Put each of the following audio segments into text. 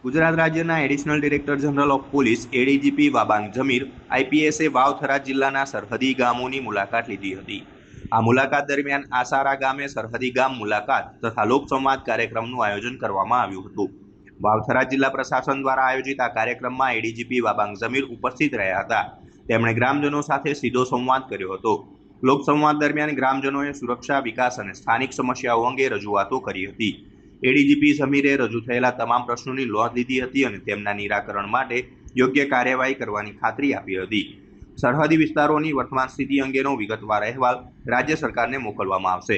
ગુજરાત રાજ્યના additional director general of police ADGP Wabang Jamir આઈપીએસે વાવ-થરાદ જિલ્લાના સરહદી ગામોની મુલાકાત લીધી હતી। આ મુલાકાત દરમિયાન આસારા ગામે સરહદી ગામ મુલાકાત તથા લોકસંવાદ કાર્યક્રમનું આયોજન કરવામાં આવ્યું હતું। વાવ-થરાદ જિલ્લા પ્રશાસન દ્વારા આયોજિત આ કાર્યક્રમમાં એડીજીપી વાબાંગ જમીર ઉપસ્થિત રહ્યા હતા। તેમણે ગ્રામજનો સાથે સીધો સંવાદ કર્યો હતો। લોકસંવાદ દરમિયાન ગ્રામજનોએ સુરક્ષા, વિકાસ અને સ્થાનિક સમસ્યાઓ અંગે રજૂઆતો કરી હતી। એડીજીપી સમીરે રજૂ થયેલા તમામ પ્રશ્નોની નોંધ લીધી હતી અને તેમના નિરાકરણ માટે યોગ્ય કાર્યવાહી કરવાની ખાતરી આપી હતી। સરહદી વિસ્તારોની વર્તમાન સ્થિતિ અંગેનો વિગતવાર અહેવાલ રાજ્ય સરકારને મોકલવામાં આવશે।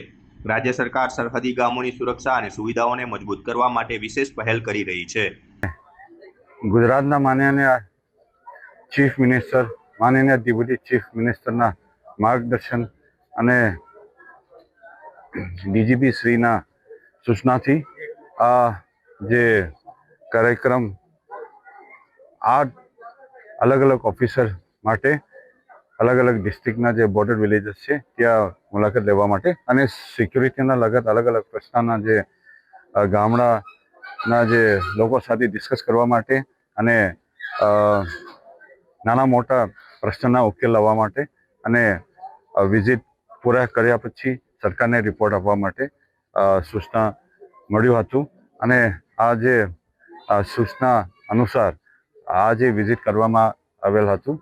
રાજ્ય સરકાર સરહદી ગામોની સુરક્ષા અને સુવિધાઓને મજબૂત કરવા માટે વિશેષ પહેલ કરી રહી છે। ગુજરાતના માનનીય ચીફ મિનિસ્ટર, માનનીય ડેપ્યુટી ચીફ મિનિસ્ટરના માર્ગદર્શન અને ડીજીપી શ્રીના સૂચનાથી આ જે કાર્યક્રમ 8 અલગ અલગ ઓફિસર માટે અલગ અલગ ડિસ્ટ્રિક્ટના જે બોર્ડર વિલેજીસ છે ત્યાં મુલાકાત લેવા માટે અને સિક્યુરિટીના લગત અલગ અલગ પ્રશ્નના જે ગામડાના જે લોકો સાથે ડિસ્કસ કરવા માટે અને નાના મોટા પ્રશ્નના ઉકેલ લાવવા માટે અને વિઝિટ પૂરા કર્યા પછી સરકારને રિપોર્ટ આપવા માટે સૂચના મળ્યું હતું। અને આ જે સૂચના અનુસાર આ જે વિઝિટ કરવામાં આવેલ હતું,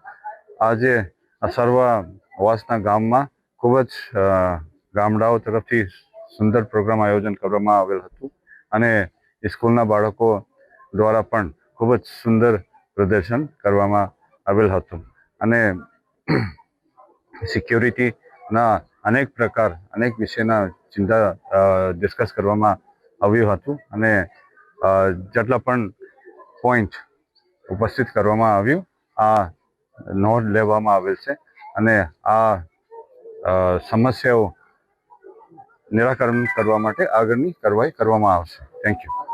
આજે સર્વ આવાસના ગામમાં ખૂબ જ ગામડાઓ તરફથી સુંદર પ્રોગ્રામ આયોજન કરવામાં આવેલ હતું અને સ્કૂલના બાળકો દ્વારા પણ ખૂબ જ સુંદર પ્રદર્શન કરવામાં આવેલ હતું અને સિક્યોરિટીના અનેક વિષયના ચિંતા ડિસ્કસ કરવામાં આવ્યું હતું અને જેટલા પણ પોઈન્ટ ઉપસ્થિત કરવામાં આવ્યું આ નોંધ લેવામાં આવેલ છે અને આ સમસ્યાઓ નિરાકરણ કરવા માટે આગળની કાર્યવાહી કરવામાં આવશે। Thank you.